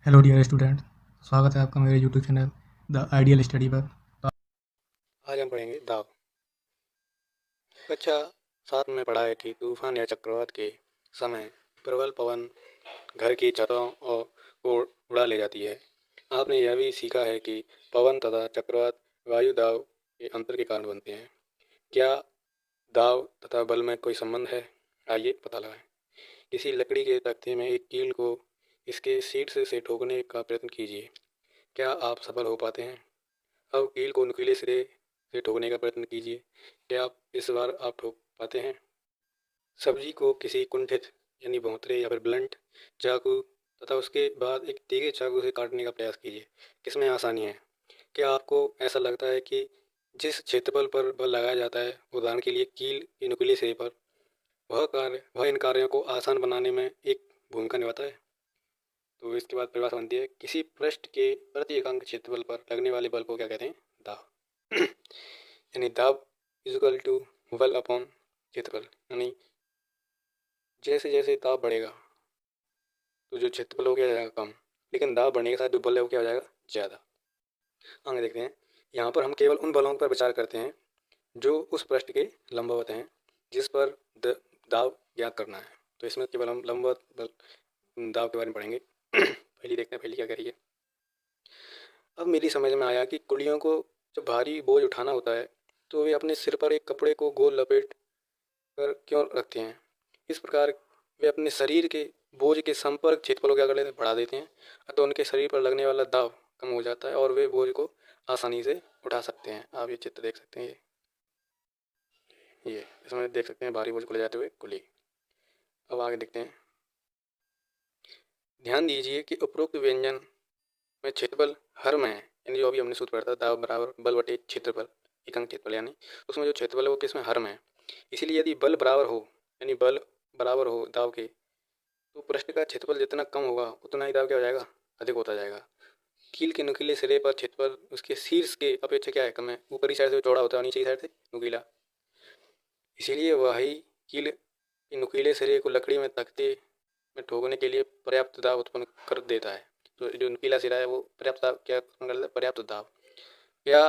Hello dear student, स्वागत है आपका मेरे YouTube channel the ideal study पर। आज हम पढ़ेंगे दाव। कक्षा 7 में पढ़ा है कि तूफान या चक्रवात के समय प्रबल पवन घर की छतों और को उड़ा ले जाती है। आपने यह भी सीखा है कि पवन तथा चक्रवात वायु दाव के अंतर के कारण बनते हैं। क्या दाव तथा बल में कोई संबंध है? आइए पता लगाएं। किसी लकड़ी के तख्ते में एक कील को इसके शीट से ठोकने का प्रयत्न कीजिए। क्या आप सफल हो पाते हैं? अब कील को नुकीले सिरे से ठोकने का प्रयत्न कीजिए। क्या आप इस बार आप ठोक पाते हैं? सब्जी को किसी कुंठित यानी भौंतरे या फिर ब्लंट चाकू तथा उसके बाद एक तीखे चाकू से काटने का प्रयास कीजिए। किसमें आसानी है? क्या आपको ऐसा लगता है कि जिस क्षेत्रफल पर बल लगाया जाता है, उदाहरण के लिए कील के नुकीले सिरे पर, वह इन कार्यों को आसान बनाने में एक भूमिका निभाता है? तो इसके बाद परिभाषा बनती है, किसी पृष्ठ के प्रति एकांक क्षेत्रफल पर लगने वाले बल को क्या कहते हैं? दाब। यानी दाब इज इक्वल टू बल अपॉन क्षेत्रफल। यानी जैसे जैसे दाब बढ़ेगा तो जो क्षेत्रफल हो गया जाएगा कम, लेकिन दाब बढ़ने के साथ जो बल है वो क्या हो जाएगा? ज़्यादा। आगे देखते हैं। यहाँ पर हम केवल उन बलों पर विचार करते हैं जो उस पृष्ठ के लंबवत हैं जिस पर दाब ज्ञात करना है। तो इसमें केवल हम लंबवत बल दाब के बारे में पढ़ेंगे। पहली देखते हैं, पहली क्या कह रही है। अब मेरी समझ में आया कि कुलियों को जब भारी बोझ उठाना होता है तो वे अपने सिर पर एक कपड़े को गोल लपेट कर क्यों रखते हैं। इस प्रकार वे अपने शरीर के बोझ के संपर्क क्षेत्रफल को क्या कर लेते हैं? बढ़ा देते हैं। तो उनके शरीर पर लगने वाला दाब कम हो जाता है और वे बोझ को आसानी से उठा सकते हैं। आप ये चित्र देख सकते हैं। ये इसमें देख सकते हैं भारी बोझ को ले जाते हुए कुली। अब आगे देखते हैं। ध्यान दीजिए कि उपरोक्त व्यंजन में क्षेत्रफल हर में है, यानी जो अभी हमने सूत्र पढ़ा था, दाब बराबर बल बटे क्षेत्रफल, एकांक क्षेत्रफल, यानी उसमें जो क्षेत्रफल है वो किसमें? हर में है। इसीलिए यदि बल बराबर हो, यानी बल बराबर हो दाब के, तो पृष्ठ का क्षेत्रफल जितना कम होगा उतना ही दाब क्या हो जाएगा? अधिक होता जाएगा। कील के नुकीले सिरे पर क्षेत्रफल उसके शीर्ष के अपेक्षा क्या है? कम है। ऊपरी साइड से चौड़ा होता है और नीचे की साइड से नुकीला। इसीलिए वही कील के नुकीले सिरे को लकड़ी में तख्ते में ठोकने के लिए पर्याप्त दाब उत्पन्न कर देता है। तो जो नुकीला सिरा है वो पर्याप्त दाब क्या उत्पन्न कर देता है? पर्याप्त दाब। क्या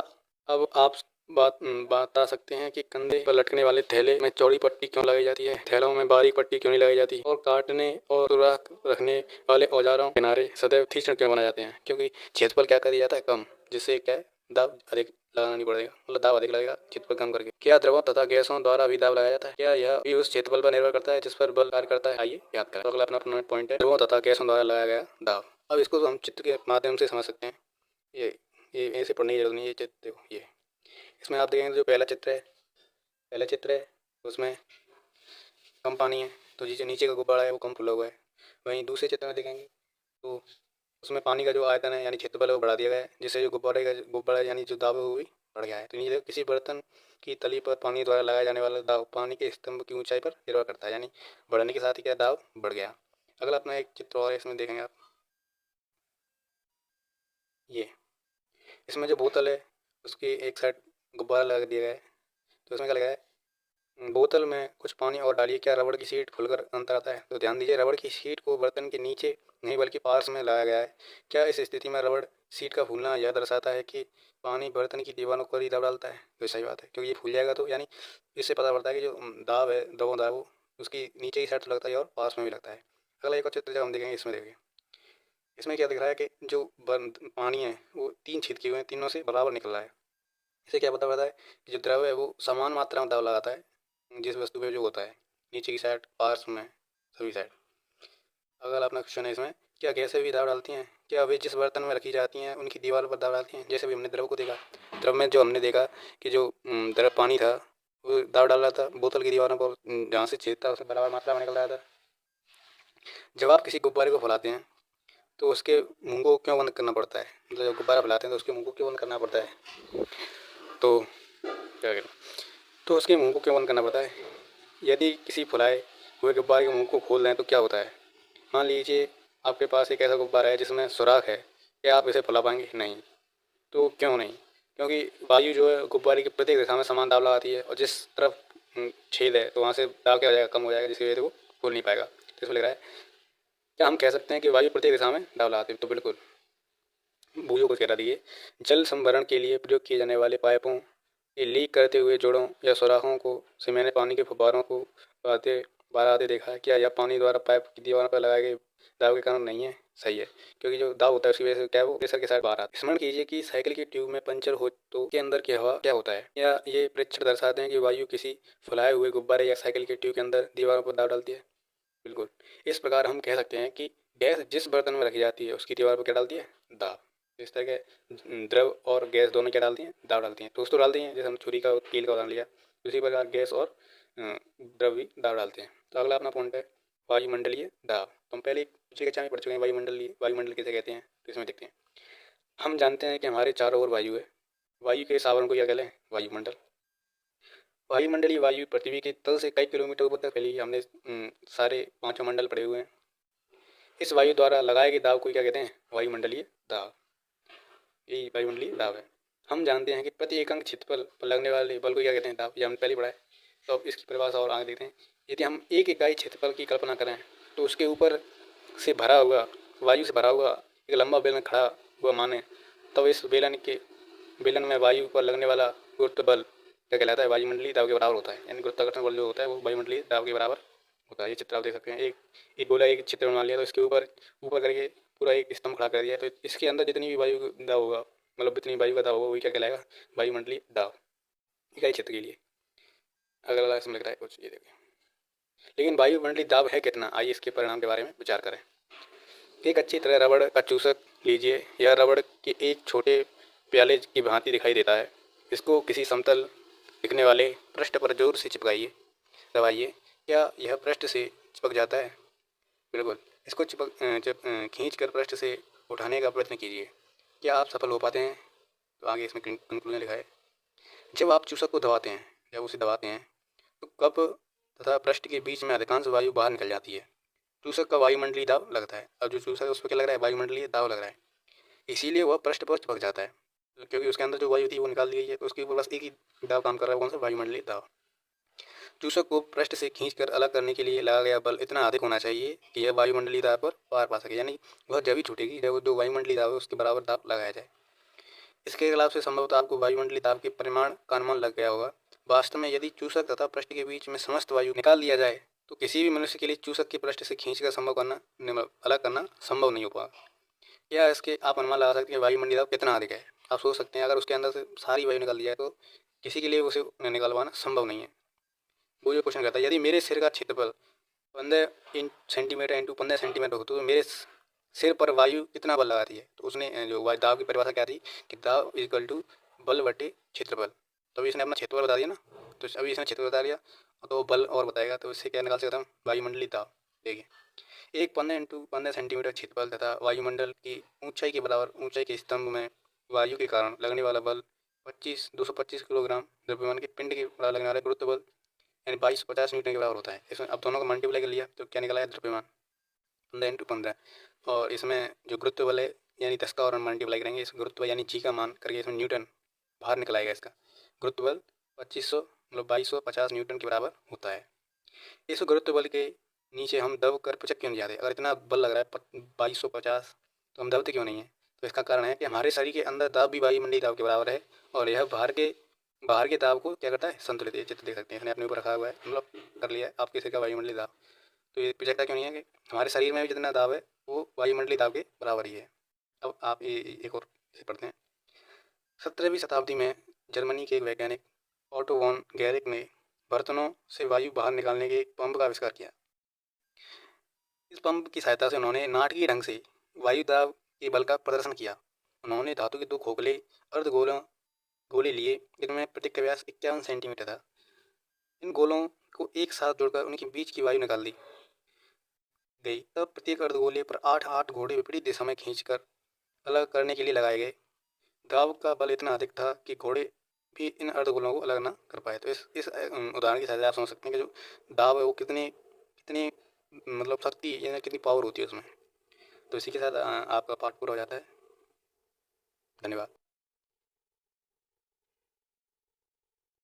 अब आप बता सकते हैं कि कंधे पर लटकने वाले थैले में चौड़ी पट्टी क्यों लगाई जाती है? थैलों में बारीक पट्टी क्यों नहीं लगाई जाती? और काटने और सुराख रखने वाले औजारों के किनारे सदैव तीक्ष्ण क्यों बनाए जाते हैं? क्योंकि क्षेत्रफल क्या कर दिया जाता है? कम, जिससे क्या है? दाब अधिक लगाना नहीं पड़ेगा, मतलब दाब अधिक लगेगा क्षेत्रफल कम करके। क्या द्रवों तथा गैसों द्वारा भी दाब लगाया जाता है? क्या यह भी उस क्षेत्रफल पर निर्भर करता है जिस पर बल कार्य करता है? आइए याद करें। तो अगला अपना पॉइंट है द्रवों तथा गैसों द्वारा लगाया गया दाब। अब इसको तो हम चित्र के माध्यम से समझ सकते हैं। ये ऐसे पढ़ने की जरूरत नहीं है। ये चित्र देखो, ये इसमें आप देखेंगे जो पहला चित्र है उसमें कम पानी है, तो जो नीचे का गुब्बारा है वो कम फुला हुआ है। वहीं दूसरे चित्र में देखेंगे तो उसमें पानी का जो आयतन है यानी क्षेत्रफल है वो बढ़ा दिया गया है, जिससे जो गुब्बारा यानी जो दाब है वो भी बढ़ गया है। तो नीचे किसी बर्तन की तली पर पानी द्वारा लगाए जाने वाला दाब पानी के स्तंभ की ऊंचाई पर निर्भर करता है, यानी बढ़ने के साथ ही क्या दाब बढ़ गया। अगला अपना एक चित्र और इसमें देखेंगे आप, ये इसमें जो बोतल है उसकी एक साइड गुब्बारा लगा दिया गया है। तो इसमें क्या लगा है? बोतल में कुछ पानी और डालिए, क्या रबड़ की शीट खुलकर अंतर आता है? तो ध्यान दीजिए, रबड़ की शीट को बर्तन के नीचे नहीं बल्कि पार्श्व में लगाया गया है। क्या इस स्थिति में रबड़ शीट का फूलना यह दर्शाता है कि पानी बर्तन की दीवारों पर ही दब डालता है? तो सही बात है, क्योंकि ये फूल जाएगा तो यानी इससे पता पड़ता है कि जो दाब है, द्रवों दाब, वो उसकी नीचे की साइड तो लगता है और पास में भी लगता है। अगला एक और चित्र जब हम देखेंगे, इसमें देखिए, इसमें क्या दिख रहा है कि जो पानी है वो 3 छेद किए हुए हैं, तीनों से बराबर निकल रहा है। इससे क्या पता पड़ता है कि जो द्रव है वो समान मात्रा में दाब लगाता है जिस वस्तु पे जो होता है, नीचे की साइड, पार्श्व में, सभी साइड। अगला अपना क्वेश्चन है इसमें, क्या गैसें भी दाब डालती हैं? क्या वे जिस बर्तन में रखी जाती हैं उनकी दीवार पर दाब डालती हैं? जैसे भी हमने द्रव को देखा, द्रव में जो हमने देखा कि जो द्रव पानी था वो दाब डाल रहा था बोतल की दीवारों पर, जहाँ से छेद था उसमें बराबर मात्रा में निकल रहा था। जब आप किसी गुब्बारे को फैलाते हैं तो उसके मुंह को क्यों बंद करना पड़ता है? मतलब जब गुब्बारा फैलाते हैं तो उसके मुंह को क्यों बंद करना पड़ता है? तो क्या करें, तो उसके मुंह को क्यों बंद करना पड़ता है? यदि किसी फुलाए हुए गुब्बारे के मुंह को खोल दें तो क्या होता है? मान लीजिए आपके पास एक ऐसा गुब्बारा है जिसमें सुराख है, क्या आप इसे फुला पाएंगे? नहीं। तो क्यों नहीं? क्योंकि वायु जो है गुब्बारे की प्रत्येक दिशा में समान दाब लगाती है और जिस तरफ छेद है तो वहाँ से दाब क्या हो जाएगा? कम हो जाएगा, जिसकी वजह से वो खोल नहीं पाएगा। तो इसमें लिख रहा है, क्या हम कह सकते हैं कि वायु प्रत्येक दिशा में दाब लगाती है? तो बिल्कुल। बूझो को कह दिए जल संभरण के लिए प्रयोग किए जाने वाले पाइपों के लीक करते हुए जोड़ों या सुराखों को से मैंने पानी के फुब्बारों को बार आते देखा है। क्या यह पानी द्वारा पाइप की दीवारों पर लगाए गए दाब के कारण नहीं है? सही है, क्योंकि जो दाब होता है उसकी वजह से क्या है, वो प्रेशर के साथ बाहर आता है। स्मरण कीजिए कि साइकिल की ट्यूब में पंचर हो तो के अंदर की हवा क्या होता है, या ये परीक्षण दर्शाते हैं कि वायु किसी फुलाए हुए गुब्बारे या साइकिल की ट्यूब के अंदर दीवारों पर दाब डालती है। बिल्कुल। इस प्रकार हम कह सकते हैं कि गैस जिस बर्तन में रखी जाती है उसकी दीवार पर क्या डालती है? दाब। इस तरह के द्रव और गैस दोनों क्या डालती हैं? दाब डालती हैं। ठोस तो डालती हैं, जैसे हम छुरी का कील का उदाहरण लिया, उसी प्रकार गैस और द्रव भी दाब डालते हैं। तो अगला अपना पॉइंट है वायुमंडलीय दाब। तो हम पहले पिछली कक्षा में पढ़ चुके हैं वायुमंडल किसे कहते हैं, तो इसमें देखते हैं। हम जानते हैं कि हमारे चारों ओर वायु है। वायु के इस आवरण को क्या कहते हैं? वायुमंडल। वायुमंडलीय वायु पृथ्वी के तल से कई किलोमीटर ऊपर तक फैली। हमने सारे पांचों मंडल पढ़े हुए हैं। इस वायु द्वारा लगाए गए दाब को क्या कहते हैं? वायुमंडलीय दाब। यही वायुमंडलीय दाब है। हम जानते हैं कि प्रति एकांक क्षेत्रफल पर लगने वाले बल को क्या कहते हैं? दाब। ये हमने पहले पढ़ा है। तो अब इसकी परिभाषा और आगे देखते हैं। यदि हम एक इकाई क्षेत्रफल की कल्पना करें तो उसके ऊपर से भरा हुआ वायु से भरा हुआ एक लंबा बेलन खड़ा हुआ माने, तब इस बेलन में वायु पर लगने वाला गुरुत्व बल क्या कहलाता है? वायुमंडलीय दाब के बराबर होता है। यानी गुरुत्वाकर्षण बल जो होता है वो वायुमंडलीय दाब के बराबर होता है। ये चित्र आप देख सकते हैं। एक गोला एक चित्र बना लिया, तो इसके ऊपर करके पूरा एक स्तंभ खड़ा कर दिया, तो इसके अंदर जितनी भी वायु दाब होगा, मतलब जितनी वायु का दाब होगा, वही क्या कहलाएगा? वायुमंडलीय दाब, इकाई क्षेत्र के लिए। अगला इसमें लग रहा है कुछ ये देखें। लेकिन वायुमंडलीय दाब है कितना? आइए इसके परिणाम के बारे में विचार करें। एक अच्छी तरह रबड़ का चूसक लीजिए। यह रबड़ के एक छोटे प्याले की भांति दिखाई देता है। इसको किसी समतल दिखने वाले पृष्ठ पर जोर से चिपकाइए, दबाइए। क्या यह पृष्ठ से चिपक जाता है? बिल्कुल। इसको खींच कर पृष्ठ से उठाने का प्रयत्न कीजिए। क्या आप सफल हो पाते हैं? तो आगे इसमें कंक्लूजन लिखा है। जब आप चूसक को दबाते हैं, तो कप तथा पृष्ठ के बीच में अधिकांश वायु बाहर निकल जाती है। चूसक का वायुमंडलीय दाब लगता है। अब जो चूसक है उस पर क्या लग रहा है? वायुमंडलीय दाब लग रहा है। इसीलिए वह पृष्ठ पर चिपक जाता है, क्योंकि उसके अंदर जो वायु थी वो निकाल दी गई है, तो उसके ऊपर बस एक ही दाब काम कर रहा है। कौन सा? वायुमंडलीय दाब। चूसक को पृष्ठ से खींचकर अलग करने के लिए लगा गया बल इतना अधिक होना चाहिए कि यह वायुमंडलीय दाब पर पार पा सके। यानी वह जब ही छूटेगी जब जो वायुमंडलीय दाब है उसके बराबर दाब लगाया जाए। इसके खिलाफ से संभवतः आपको वायुमंडलीय दाब के परिमाण का अनुमान लग गया होगा। वास्तव में यदि चूसक तथा पृष्ठ के बीच में समस्त वायु निकाल दिया जाए तो किसी भी मनुष्य के लिए चूसक के पृष्ठ से खींचकर अलग करना संभव नहीं हो पाएगा। या इसके आप अनुमान लगा सकते हैं वायुमंडलीय दाब कितना अधिक है। आप सोच सकते हैं अगर उसके अंदर से सारी वायु निकाल दी जाए तो किसी के लिए उसे निकालवाना संभव नहीं है। वो जो क्वेश्चन कहता है, यदि मेरे सिर का क्षेत्रफल 15 सेंटीमीटर इंटू 15 सेंटीमीटर हो तो मेरे सिर पर वायु कितना बल लगाती है? तो उसने जो दाब की परिभाषा क्या थी कि दाब इक्वल टू बल बटे क्षेत्रफल। तो इसने अपना क्षेत्रफल बता दिया ना, तो अभी इसने क्षेत्रफल बता दिया तो बल और बताएगा, तो इससे क्या निकाल सकता हम? वायुमंडलीय दाब। देखिए, एक 15 इंटू 15 सेंटीमीटर क्षेत्रफल तथा वायुमंडल की ऊंचाई के बराबर ऊंचाई के स्तंभ में वायु के कारण लगने वाला बल 225 किलोग्राम द्रव्यमान के पिंड के बराबर लगने वाला गुरुत्व बल यानी 2250 न्यूटन के बराबर होता है। इसमें अब दोनों को मल्टीप्लाई कर लिया तो क्या निकला है? द्रव्यमान 15 इंटू 15, और इसमें जो गुरुत्व बल है यानी 10 का और मल्टीप्लाई करेंगे इस गुरुत्व यानी जी का मान करके इसमें न्यूटन बाहर निकल आएगा। इसका गुरुत्व बल 2500 मतलब 2250 न्यूटन के बराबर होता है। इस गुरुत्व बल के नीचे हम दब कर पुचक क्यों नहीं जाते? अगर इतना बल लग रहा है 2250 तो हम दबते क्यों नहीं है? तो इसका कारण है कि हमारे शरीर के अंदर दाब भी वायुमंडलीय दाब के बराबर है, और यह बाहर के दाब को क्या करता है? संतुलित। ये चित्र देख सकते हैं, इसने अपने ऊपर रखा हुआ है, मतलब कर लिया है आपके सिर का वायुमंडलीय दाब। तो ये पिचकता क्यों नहीं है कि हमारे शरीर में भी जितना दाब है वो वायुमंडलीय दाब के बराबर ही है। अब आप ये एक और पढ़ते हैं। 17वीं शताब्दी में जर्मनी के एक वैज्ञानिक ऑटो वॉन गैरिक ने बर्तनों से वायु बाहर निकालने के एक पंप का आविष्कार किया। इस पंप की सहायता से उन्होंने नाटकीय ढंग से वायु दाब के बल का प्रदर्शन किया। उन्होंने धातु के 2 खोखले गोले लिए जिनमें प्रत्येक का व्यास 51 सेंटीमीटर था। इन गोलों को एक साथ जोड़कर उनके बीच की वायु निकाल दी गई। तब प्रत्येक अर्धगोले पर 8 घोड़े विपरीत दिशा में खींचकर अलग करने के लिए लगाए गए। दाब का बल इतना अधिक था कि घोड़े भी इन अर्धगोलों को अलग ना कर पाए। तो इस उदाहरण की सहायता आप समझ सकते हैं कि जो दाब है वो कितनी कितनी मतलब शक्ति यानी कितनी पावर होती है उसमें। तो इसी के साथ आपका पाठ पूरा हो जाता है। धन्यवाद।